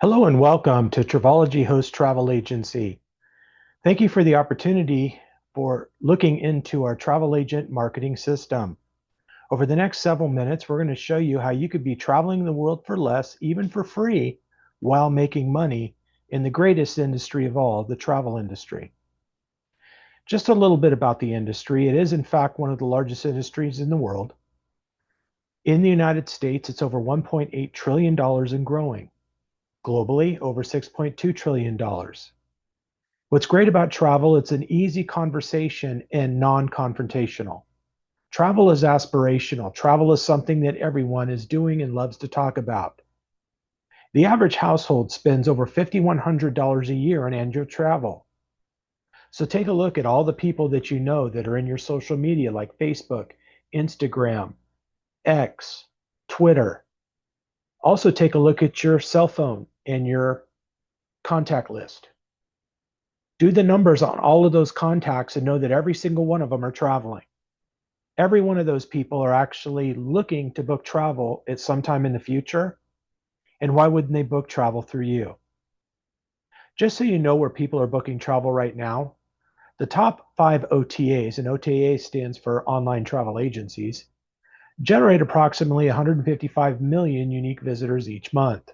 Hello and welcome to Travology Host Travel Agency. Thank you for the opportunity for looking into our travel agent marketing system. Over the next several minutes, we're going to show you how you could be traveling the world for less, even for free, while making money in the greatest industry of all, the travel industry. Just a little bit about the industry. It is, in fact, one of the largest industries in the world. In the United States, it's over $1.8 trillion and growing. Globally, over $6.2 trillion. What's great about travel, it's an easy conversation and non-confrontational. Travel is aspirational. Travel is something that everyone is doing and loves to talk about. The average household spends over $5,100 a year on annual travel. So take a look at all the people that you know that are in your social media like Facebook, Instagram, X, Twitter. Also take a look at your cell phone and your contact list. Do the numbers on all of those contacts and know that every single one of them are traveling. Every one of those people are actually looking to book travel at some time in the future. And why wouldn't they book travel through you? Just so you know where people are booking travel right now, the top 5 OTAs, and OTA stands for online travel agencies, generate approximately 155 million unique visitors each month.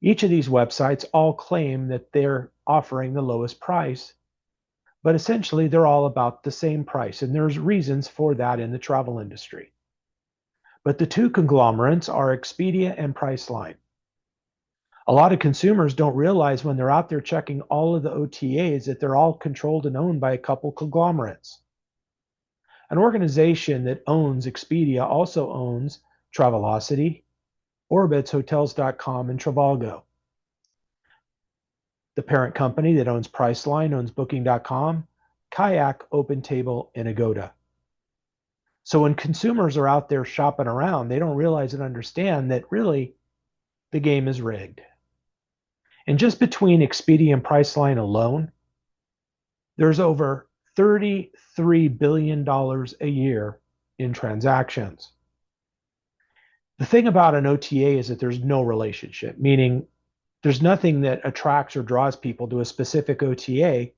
Each of these websites all claim that they're offering the lowest price, but essentially they're all about the same price, and there's reasons for that in the travel industry. But the two conglomerates are Expedia and Priceline. A lot of consumers don't realize when they're out there checking all of the OTAs that they're all controlled and owned by a couple conglomerates. An organization that owns Expedia also owns Travelocity, Orbitz, Hotels.com, and Trivago. The parent company that owns Priceline owns Booking.com, Kayak, OpenTable, and Agoda. So when consumers are out there shopping around, they don't realize and understand that really the game is rigged. And just between Expedia and Priceline alone, there's over $33 billion a year in transactions. The thing about an OTA is that there's no relationship, meaning there's nothing that attracts or draws people to a specific OTA.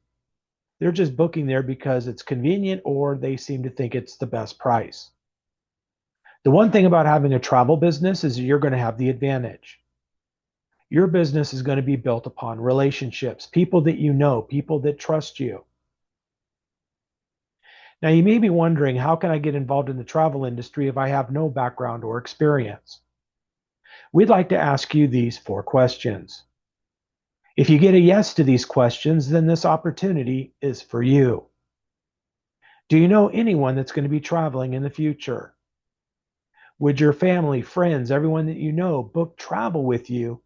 They're just booking there because it's convenient or they seem to think it's the best price. The one thing about having a travel business is you're going to have the advantage. Your business is going to be built upon relationships, people that you know, people that trust you. Now, you may be wondering, how can I get involved in the travel industry if I have no background or experience? We'd like to ask you these 4 questions. If you get a yes to these questions, then this opportunity is for you. Do you know anyone that's going to be traveling in the future? Would your family, friends, everyone that you know book travel with you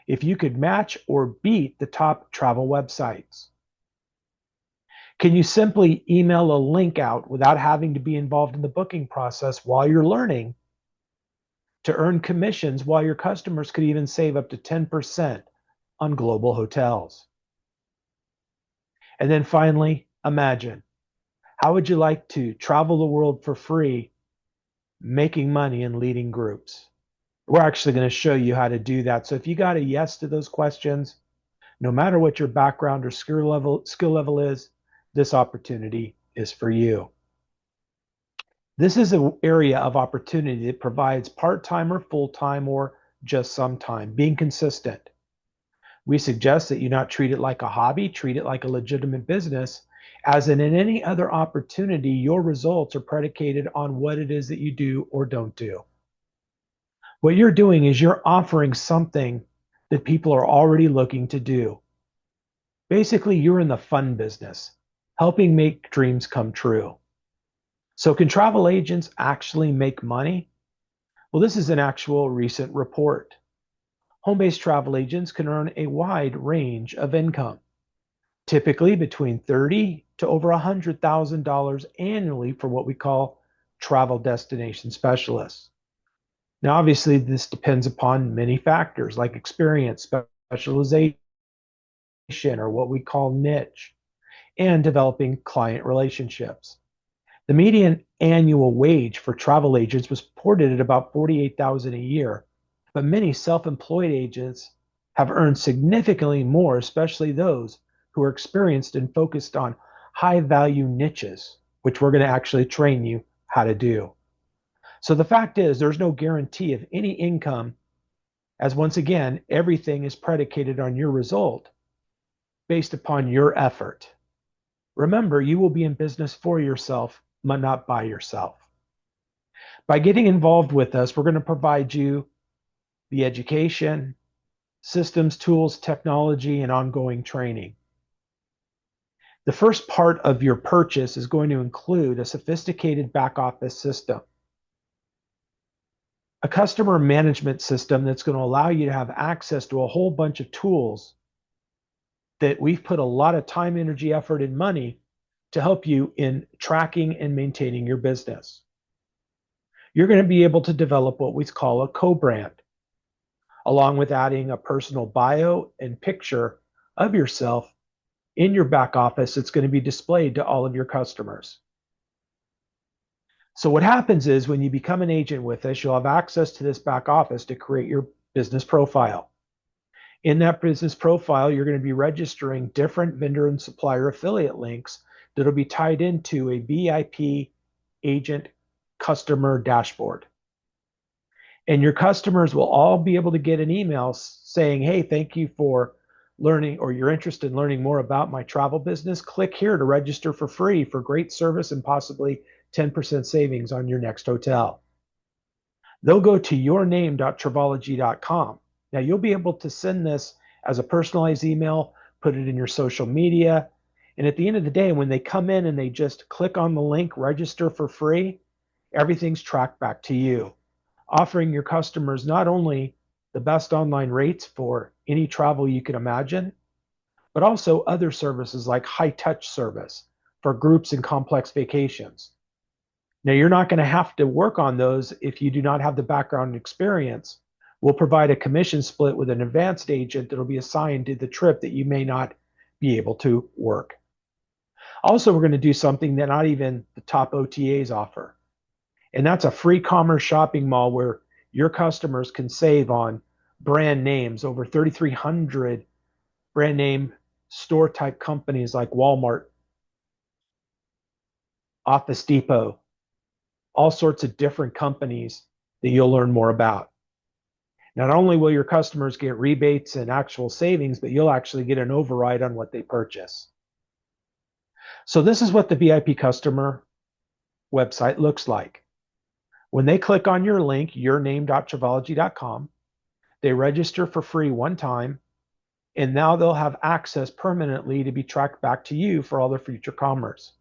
if you could match or beat the top travel websites? Can you simply email a link out without having to be involved in the booking process while you're learning to earn commissions while your customers could even save up to 10% on global hotels? And then finally, imagine, how would you like to travel the world for free, making money and leading groups? We're actually going to show you how to do that. So if you got a yes to those questions, no matter what your background or skill level is, this opportunity is for you. This is an area of opportunity that provides part-time or full-time or just some time, being consistent. We suggest that you not treat it like a hobby, treat it like a legitimate business, as in any other opportunity, your results are predicated on what it is that you do or don't do. What you're doing is you're offering something that people are already looking to do. Basically, you're in the fun business, helping make dreams come true. So can travel agents actually make money? Well, this is an actual recent report. Home-based travel agents can earn a wide range of income, typically between $30,000 to over $100,000 annually for what we call travel destination specialists. Now, obviously, this depends upon many factors like experience, specialization, or what we call niche, and developing client relationships. The median annual wage for travel agents was reported at about $48,000 a year, but many self-employed agents have earned significantly more, especially those who are experienced and focused on high value niches, which we're going to actually train you how to do. So the fact is, there's no guarantee of any income, as once again, everything is predicated on your result based upon your effort. Remember, you will be in business for yourself, but not by yourself. By getting involved with us, we're going to provide you the education, systems, tools, technology, and ongoing training. The first part of your purchase is going to include a sophisticated back office system, a customer management system that's going to allow you to have access to a whole bunch of tools that we've put a lot of time, energy, effort, and money to help you in tracking and maintaining your business. You're going to be able to develop what we call a co-brand, along with adding a personal bio and picture of yourself in your back office. It's going to be displayed to all of your customers. So what happens is when you become an agent with us, you'll have access to this back office to create your business profile. In that business profile, you're going to be registering different vendor and supplier affiliate links that'll be tied into a VIP agent customer dashboard. And your customers will all be able to get an email saying, hey, thank you for learning, or you're interested in learning more about my travel business. Click here to register for free for great service and possibly 10% savings on your next hotel. They'll go to yourname.travology.com. Now you'll be able to send this as a personalized email, put it in your social media. And at the end of the day, when they come in and they just click on the link, register for free, everything's tracked back to you, offering your customers not only the best online rates for any travel you can imagine, but also other services like high touch service for groups and complex vacations. Now, you're not going to have to work on those if you do not have the background experience. We'll provide a commission split with an advanced agent that'll be assigned to the trip that you may not be able to work. Also, we're going to do something that not even the top OTAs offer, and that's a free commerce shopping mall where your customers can save on brand names, over 3,300 brand name store type companies like Walmart, Office Depot, all sorts of different companies that you'll learn more about. Not only will your customers get rebates and actual savings, but you'll actually get an override on what they purchase. So this is what the VIP customer website looks like. When they click on your link, yourname.travology.com, they register for free one time, and now they'll have access permanently to be tracked back to you for all their future commerce.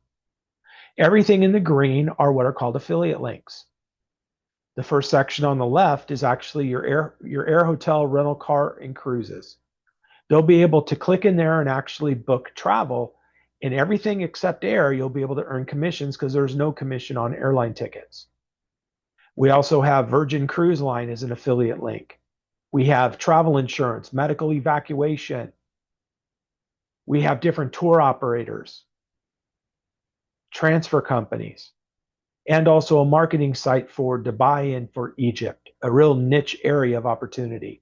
Everything in the green are what are called affiliate links. The first section on the left is actually your air hotel, rental car, and cruises. They'll be able to click in there and actually book travel, and everything except air, you'll be able to earn commissions because there's no commission on airline tickets. We also have Virgin Cruise Line as an affiliate link. We have travel insurance, medical evacuation. We have different tour operators, transfer companies, and also a marketing site for Dubai and for Egypt, a real niche area of opportunity.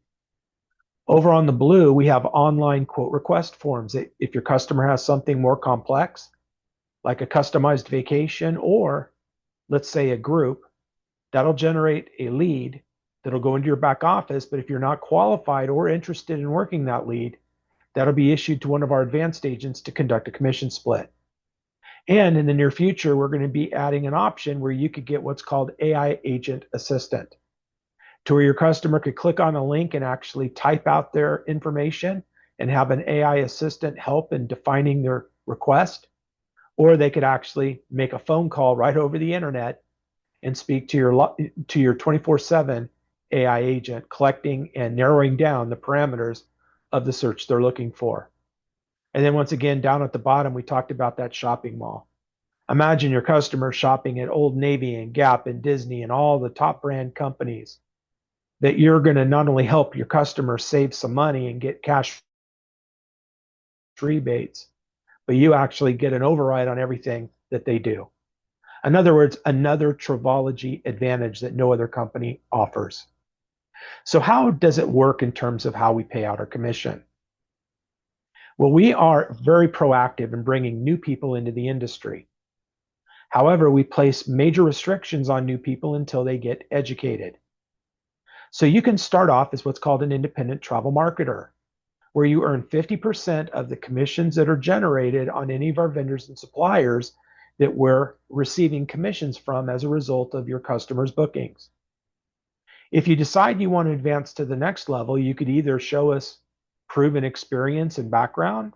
Over on the blue, we have online quote request forms. If your customer has something more complex, like a customized vacation, or let's say a group, that'll generate a lead that'll go into your back office. But if you're not qualified or interested in working that lead, that'll be issued to one of our advanced agents to conduct a commission split. And in the near future, we're going to be adding an option where you could get what's called AI Agent Assistant, to where your customer could click on a link and actually type out their information and have an AI assistant help in defining their request. Or they could actually make a phone call right over the internet and speak to your 24/7 AI agent, collecting and narrowing down the parameters of the search they're looking for. And then once again, down at the bottom, we talked about that shopping mall. Imagine your customer shopping at Old Navy and Gap and Disney and all the top brand companies, that you're going to not only help your customer save some money and get cash rebates, but you actually get an override on everything that they do. In other words, another Travology advantage that no other company offers. So how does it work in terms of how we pay out our commission? Well, we are very proactive in bringing new people into the industry. However, we place major restrictions on new people until they get educated. So you can start off as what's called an independent travel marketer, where you earn 50% of the commissions that are generated on any of our vendors and suppliers that we're receiving commissions from as a result of your customers' bookings. If you decide you want to advance to the next level, you could either show us proven experience and background,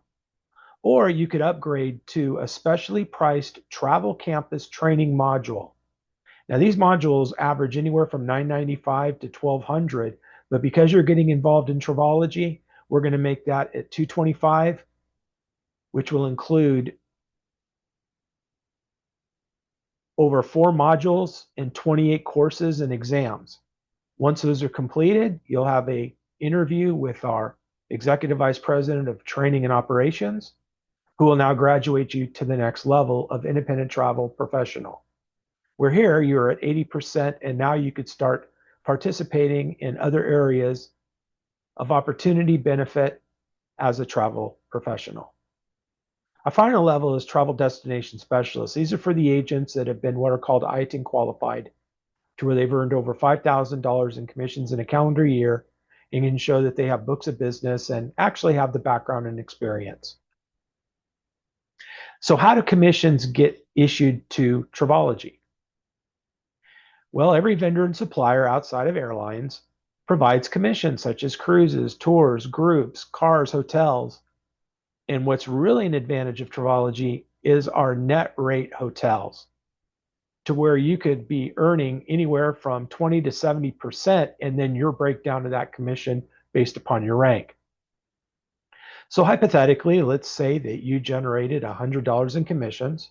or you could upgrade to a specially priced travel campus training module. Now, these modules average anywhere from $995 to $1,200, but because you're getting involved in Travology, we're going to make that at $225, which will include over 4 modules and 28 courses and exams. Once those are completed, you'll have an interview with our Executive Vice President of Training and Operations, who will now graduate you to the next level of independent travel professional. Where here you're at 80%, and now you could start participating in other areas of opportunity benefit as a travel professional. A final level is travel destination specialists. These are for the agents that have been what are called ITIN qualified, to where they've earned over $5,000 in commissions in a calendar year and can show that they have books of business and actually have the background and experience. So how do commissions get issued to Travology? Well, every vendor and supplier outside of airlines provides commissions such as cruises, tours, groups, cars, hotels. And what's really an advantage of Travology is our net rate hotels, to where you could be earning anywhere from 20 to 70%, and then your breakdown of that commission based upon your rank. So hypothetically, let's say that you generated $100 in commissions.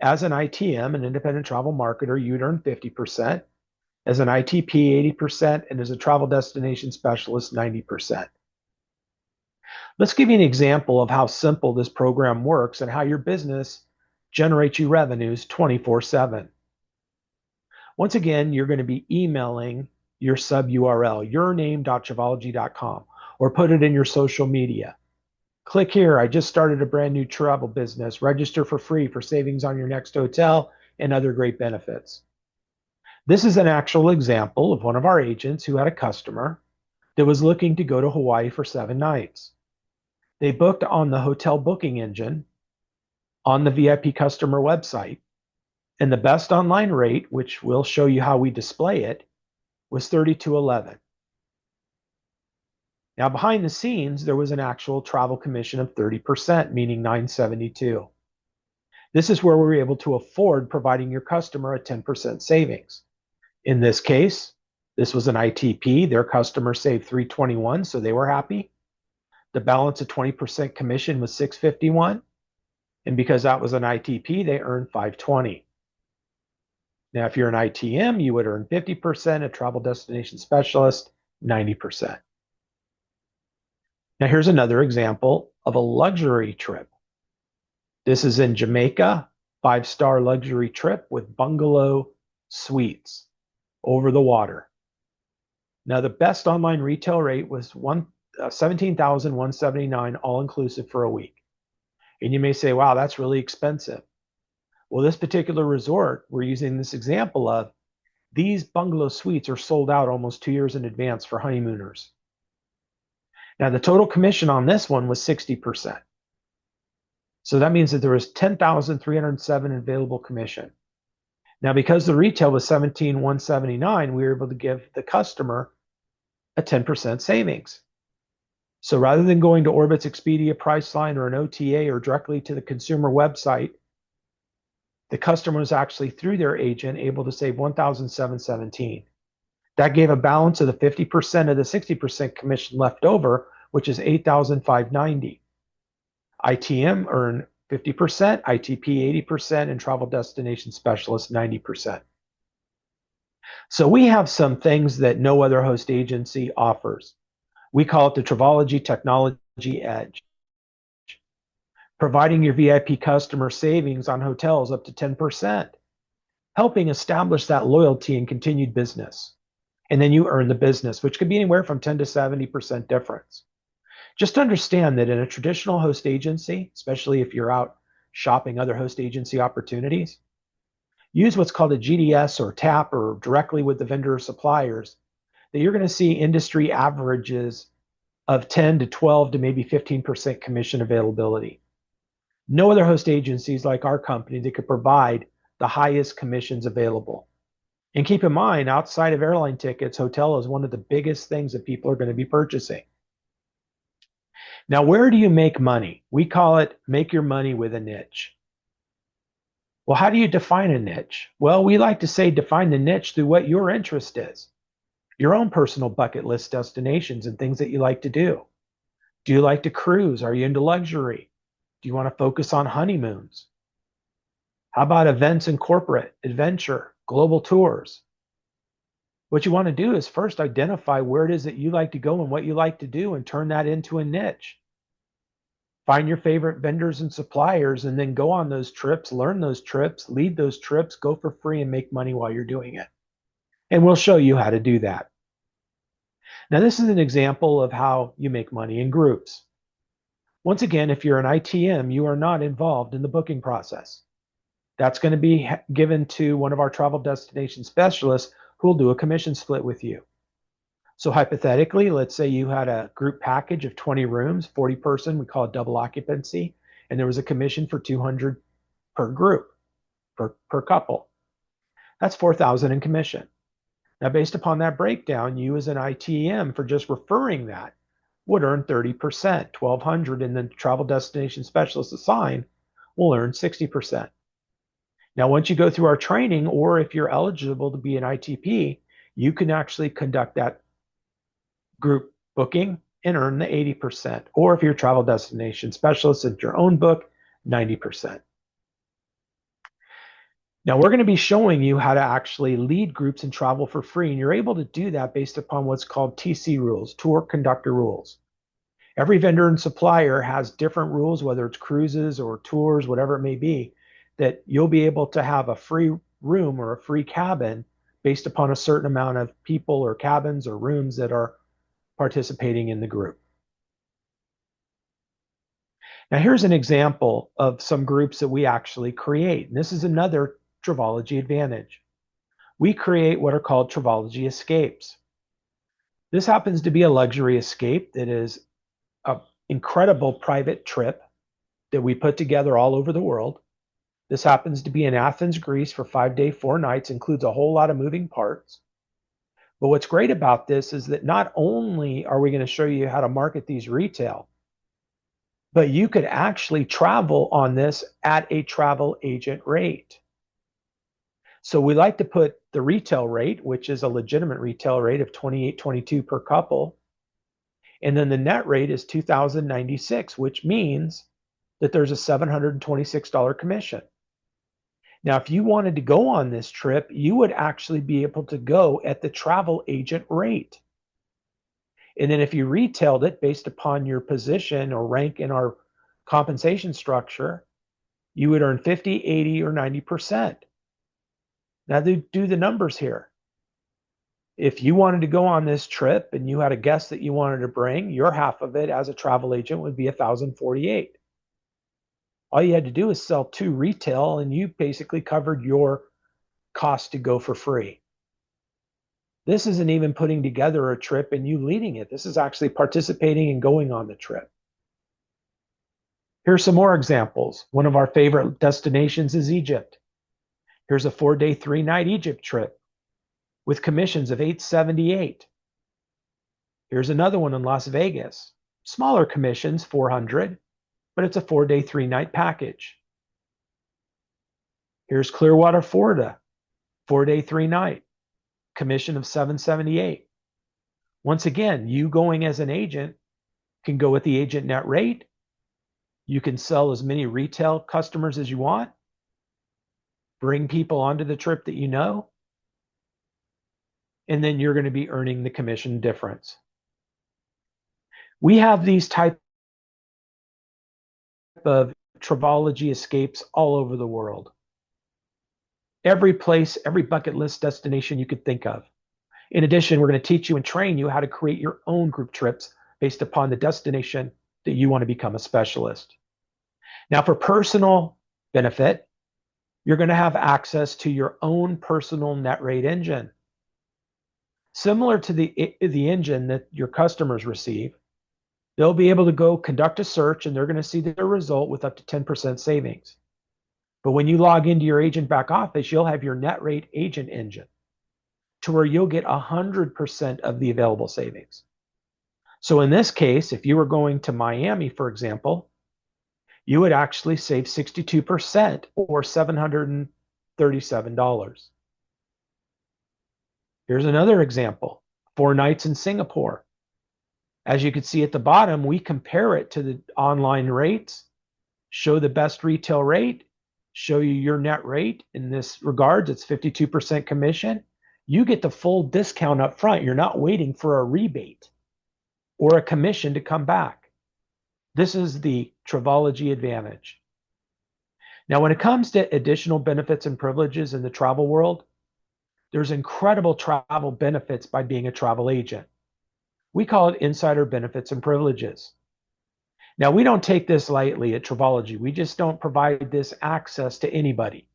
As an ITM, an independent travel marketer, you'd earn 50%. As an ITP, 80%, and as a travel destination specialist, 90%. Let's give you an example of how simple this program works and how your business generates you revenues 24/7. Once again, you're going to be emailing your sub URL, yourname.travology.com, or put it in your social media. Click here. I just started a brand new travel business. Register for free for savings on your next hotel and other great benefits. This is an actual example of one of our agents who had a customer that was looking to go to Hawaii for 7 nights. They booked on the hotel booking engine on the VIP customer website, and the best online rate, which we'll show you how we display it, was $32.11. Now, behind the scenes, there was an actual travel commission of 30%, meaning $972. This is where we were able to afford providing your customer a 10% savings. In this case, this was an ITP. Their customer saved $321, so they were happy. The balance of 20% commission was $651. And because that was an ITP, they earned $520. Now, if you're an ITM, you would earn 50%, a travel destination specialist, 90%. Now, here's another example of a luxury trip. This is in Jamaica, 5-star luxury trip with bungalow suites over the water. Now, the best online retail rate was $17,179 all-inclusive for a week. And you may say, wow, that's really expensive. Well, this particular resort we're using this example of, these bungalow suites are sold out almost 2 years in advance for honeymooners. Now, the total commission on this one was 60%. So that means that there was $10,307 available commission. Now, because the retail was $17,179, we were able to give the customer a 10% savings. So rather than going to Orbitz, Expedia, Priceline, or an OTA, or directly to the consumer website, the customer was actually, through their agent, able to save $1,717. That gave a balance of the 50% of the 60% commission left over, which is $8,590. ITM earned 50%, ITP 80%, and travel destination specialist 90%. So we have some things that no other host agency offers. We call it the Travology Technology Edge, providing your VIP customer savings on hotels up to 10%, helping establish that loyalty and continued business. and then you earn the business, which could be anywhere from 10 to 70% difference. Just understand that in a traditional host agency, especially if you're out shopping other host agency opportunities, use what's called a GDS or TAP or directly with the vendor or suppliers, that you're going to see industry averages of 10 to 12 to maybe 15% commission availability. No other host agencies like our company that could provide the highest commissions available. And keep in mind, outside of airline tickets, hotel is one of the biggest things that people are going to be purchasing. Now, where do you make money? We call it make your money with a niche. Well, how do you define a niche? Well, we like to say define the niche through what your interest is, your own personal bucket list destinations and things that you like to do. Do you like to cruise? Are you into luxury? Do you want to focus on honeymoons? How about events and corporate, adventure, global tours? What you want to do is first identify where it is that you like to go and what you like to do and turn that into a niche. Find your favorite vendors and suppliers and then go on those trips, learn those trips, lead those trips, go for free and make money while you're doing it. And we'll show you how to do that. Now, this is an example of how you make money in groups. Once again, if you're an ITM, you are not involved in the booking process. That's going to be given to one of our travel destination specialists who will do a commission split with you. So hypothetically, let's say you had a group package of 20 rooms, 40 person, we call it double occupancy, and there was a commission for 200 per group, per couple. That's 4,000 in commission. Now, based upon that breakdown, you as an ITM for just referring that would earn 30%, 1,200, and then travel destination specialist assigned will earn 60%. Now, once you go through our training, or if you're eligible to be an ITP, you can actually conduct that group booking and earn the 80%. Or if you're a travel destination specialist at your own book, 90%. Now, we're going to be showing you how to actually lead groups and travel for free. And you're able to do that based upon what's called TC rules, tour conductor rules. Every vendor and supplier has different rules, whether it's cruises or tours, whatever it may be, that you'll be able to have a free room or a free cabin based upon a certain amount of people or cabins or rooms that are participating in the group. Now, here's an example of some groups that we actually create. And this is another Travology advantage. We create what are called Travology escapes. This happens to be a luxury escape that is an incredible private trip that we put together all over the world. This happens to be in Athens, Greece for 5 days, 4 nights, includes a whole lot of moving parts. But what's great about this is that not only are we going to show you how to market these retail, but you could actually travel on this at a travel agent rate. So we like to put the retail rate, which is a legitimate retail rate of $28.22 per couple. And then the net rate is $2,096, which means that there's a $726 commission. Now, if you wanted to go on this trip, you would actually be able to go at the travel agent rate. And then if you retailed it based upon your position or rank in our compensation structure, you would earn 50, 80, or 90%. Now, do the numbers here. If you wanted to go on this trip and you had a guest that you wanted to bring, your half of it as a travel agent would be $1,048. All you had to do is sell 2 retail and you basically covered your cost to go for free. This isn't even putting together a trip and you leading it. This is actually participating and going on the trip. Here's some more examples. One of our favorite destinations is Egypt. Here's a 4-day, 3-night Egypt trip with commissions of $878. Here's another one in Las Vegas. Smaller commissions, $400, but it's a 4-day, 3-night package. Here's Clearwater, Florida, 4-day, 3-night, commission of $778. Once again, you going as an agent can go with the agent net rate. You can sell as many retail customers as you want. Bring people onto the trip that you know. And then you're going to be earning the commission difference. We have these type of Travology escapes all over the world. Every place, every bucket list destination you could think of. In addition, we're going to teach you and train you how to create your own group trips based upon the destination that you want to become a specialist. Now, for personal benefit, you're going to have access to your own personal net rate engine. Similar to the engine that your customers receive, they'll be able to go conduct a search and they're going to see their result with up to 10% savings. But when you log into your agent back office, you'll have your net rate agent engine to where you'll get 100% of the available savings. So in this case, if you were going to Miami, for example, you would actually save 62% or $737. Here's another example, 4 nights in Singapore. As you can see at the bottom, we compare it to the online rates, show the best retail rate, show you your net rate. In this regards, it's 52% commission. You get the full discount up front. You're not waiting for a rebate or a commission to come back. This is the Travology advantage. Now, when it comes to additional benefits and privileges in the travel world, there's incredible travel benefits by being a travel agent. We call it insider benefits and privileges. Now, we don't take this lightly at Travology. We just don't provide this access to anybody.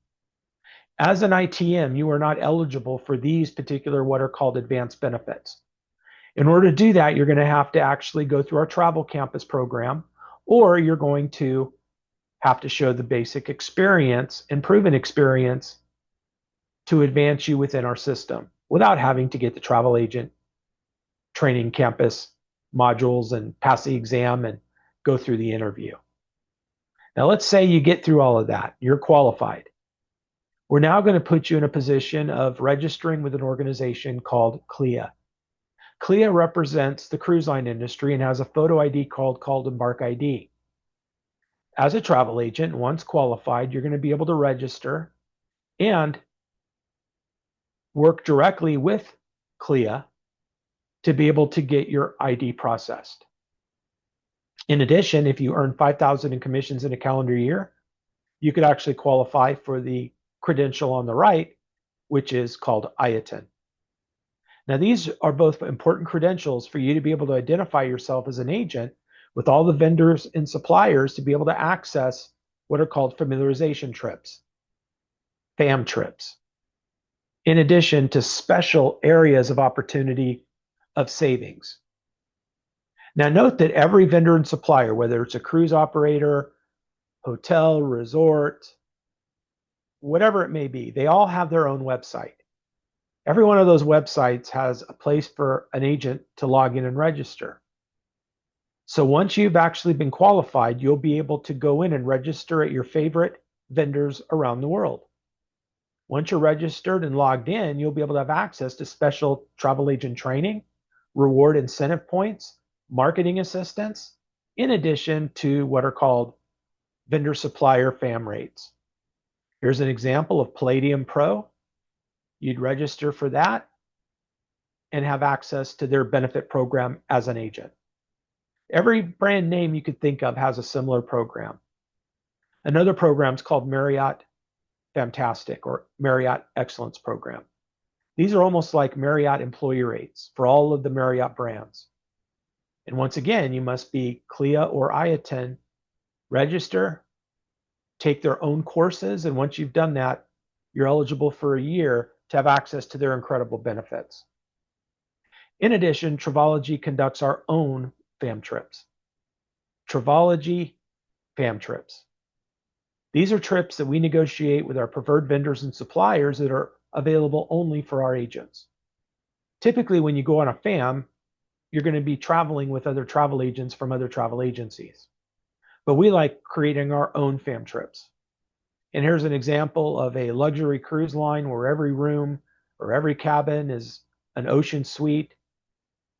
As an ITM, you are not eligible for these particular what are called advanced benefits. In order to do that, you're going to have to actually go through our travel campus program, or you're going to have to show the basic experience and proven experience to advance you within our system without having to get the travel agent training campus modules and pass the exam and go through the interview. Now, let's say you get through all of that. You're qualified. We're now going to put you in a position of registering with an organization called CLIA. CLIA represents the cruise line industry and has a photo ID called Called Embark ID. As a travel agent, once qualified, you're going to be able to register and work directly with CLIA to be able to get your ID processed. In addition, if you earn $5,000 in commissions in a calendar year, you could actually qualify for the credential on the right, which is called IATIN. Now, these are both important credentials for you to be able to identify yourself as an agent with all the vendors and suppliers to be able to access what are called familiarization trips, FAM trips, in addition to special areas of opportunity of savings. Now, note that every vendor and supplier, whether it's a cruise operator, hotel, resort, whatever it may be, they all have their own website. Every one of those websites has a place for an agent to log in and register. So once you've actually been qualified, you'll be able to go in and register at your favorite vendors around the world. Once you're registered and logged in, you'll be able to have access to special travel agent training, reward incentive points, marketing assistance, in addition to what are called vendor supplier FAM rates. Here's an example of Palladium Pro. You'd register for that and have access to their benefit program as an agent. Every brand name you could think of has a similar program. Another program is called Marriott Fantastic or Marriott Excellence Program. These are almost like Marriott employee rates for all of the Marriott brands. And once again, you must be CLIA or IATIN, register, take their own courses, and once you've done that, you're eligible for a year to have access to their incredible benefits. In addition, Travology conducts our own FAM trips. Travology FAM trips. These are trips that we negotiate with our preferred vendors and suppliers that are available only for our agents. Typically, when you go on a FAM, you're going to be traveling with other travel agents from other travel agencies. But we like creating our own FAM trips. And here's an example of a luxury cruise line where every room or every cabin is an ocean suite.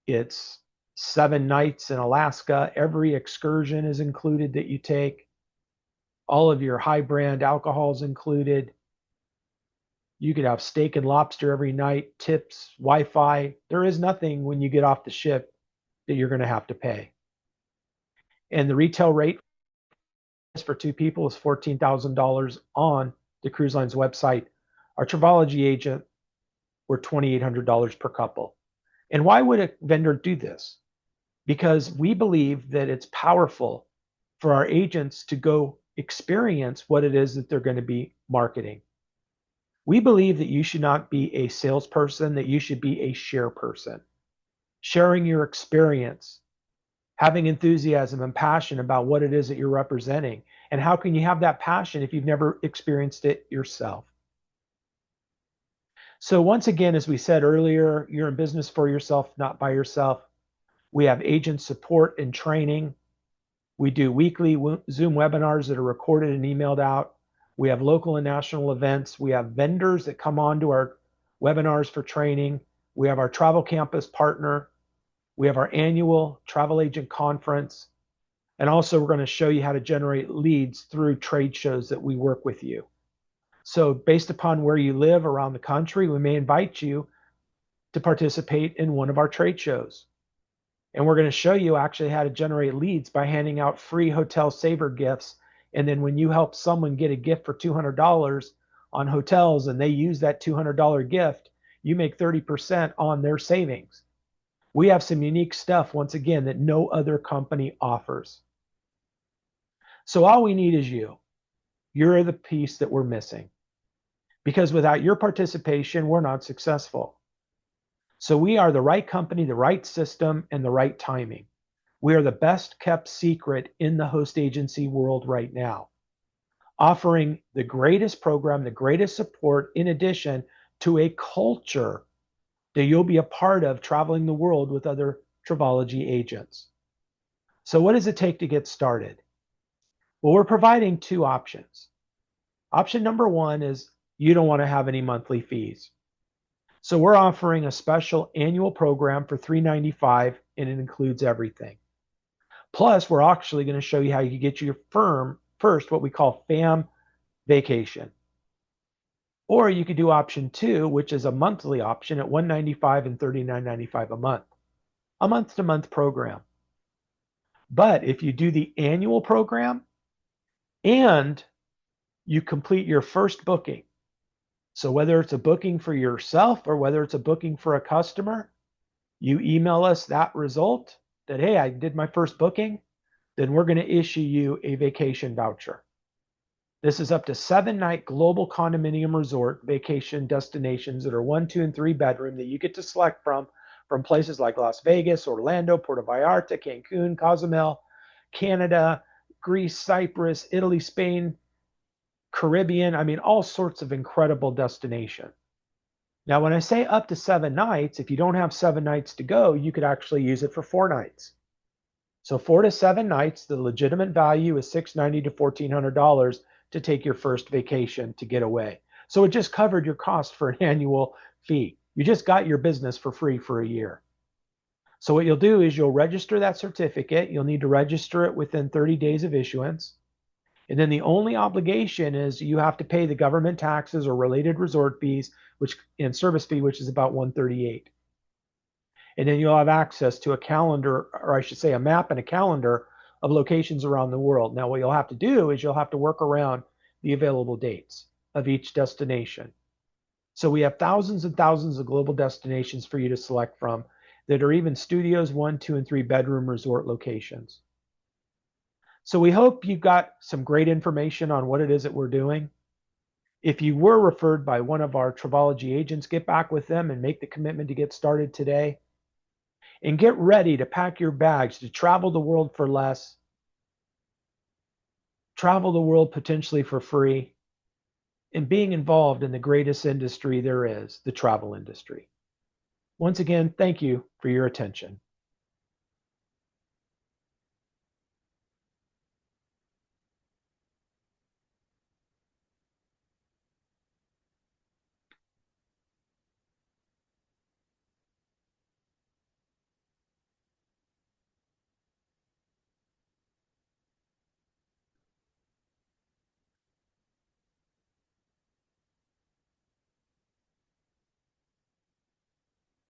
It's 7 nights in Alaska. Every excursion is included that you take. All of your high brand alcohols included. You could have steak and lobster every night, tips, Wi-Fi. There is nothing when you get off the ship that you're going to have to pay. And the retail rate for 2 people is $14,000 on the cruise line's website. Our Travology agent or $2,800 per couple. And why would a vendor do this? Because we believe that it's powerful for our agents to go experience what it is that they're going to be marketing. We believe that you should not be a salesperson, that you should be a share person, sharing your experience, having enthusiasm and passion about what it is that you're representing. And how can you have that passion if you've never experienced it yourself? So once again, as we said earlier, you're in business for yourself, not by yourself. We have agent support and training. We do weekly Zoom webinars that are recorded and emailed out. We have local and national events. We have vendors that come on to our webinars for training. We have our travel campus partner. We have our annual travel agent conference. And also, we're going to show you how to generate leads through trade shows that we work with you. So based upon where you live around the country, we may invite you to participate in one of our trade shows. And we're going to show you actually how to generate leads by handing out free hotel saver gifts. And then when you help someone get a gift for $200 on hotels and they use that $200 gift, you make 30% on their savings. We have some unique stuff, once again, that no other company offers. So all we need is you. You're the piece that we're missing. Because without your participation, we're not successful. So we are the right company, the right system, and the right timing. We are the best kept secret in the host agency world right now, offering the greatest program, the greatest support, in addition to a culture that you'll be a part of traveling the world with other Travology agents. So what does it take to get started? Well, we're providing two options. Option number one is you don't want to have any monthly fees. So we're offering a special annual program for $395, and it includes everything. Plus, we're actually going to show you how you can get your firm first, what we call FAM vacation. Or you could do option two, which is a monthly option at $195 and $39.95 a month-to-month program. But if you do the annual program and you complete your first booking, so whether it's a booking for yourself or whether it's a booking for a customer, you email us that result that, hey, I did my first booking, then we're going to issue you a vacation voucher. This is up to 7-night global condominium resort vacation destinations that are 1, 2, and 3 bedroom that you get to select from places like Las Vegas, Orlando, Puerto Vallarta, Cancun, Cozumel, Canada, Greece, Cyprus, Italy, Spain, Caribbean. I mean, all sorts of incredible destinations. Now, when I say up to 7 nights, if you don't have 7 nights to go, you could actually use it for 4 nights. So 4 to 7 nights, the legitimate value is $690 to $1,400 to take your first vacation to get away. So it just covered your cost for an annual fee. You just got your business for free for a year. So what you'll do is you'll register that certificate. You'll need to register it within 30 days of issuance. And then the only obligation is you have to pay the government taxes or related resort fees, and service fee, which is about $138. And then you'll have access to a calendar, or I should say a map and a calendar of locations around the world. Now, what you'll have to do is you'll have to work around the available dates of each destination. So we have thousands and thousands of global destinations for you to select from that are even studios, 1, 2, and 3 bedroom resort locations. So we hope you got some great information on what it is that we're doing. If you were referred by one of our Travology agents, get back with them and make the commitment to get started today. And get ready to pack your bags to travel the world for less, travel the world potentially for free, and being involved in the greatest industry there is, the travel industry. Once again, thank you for your attention.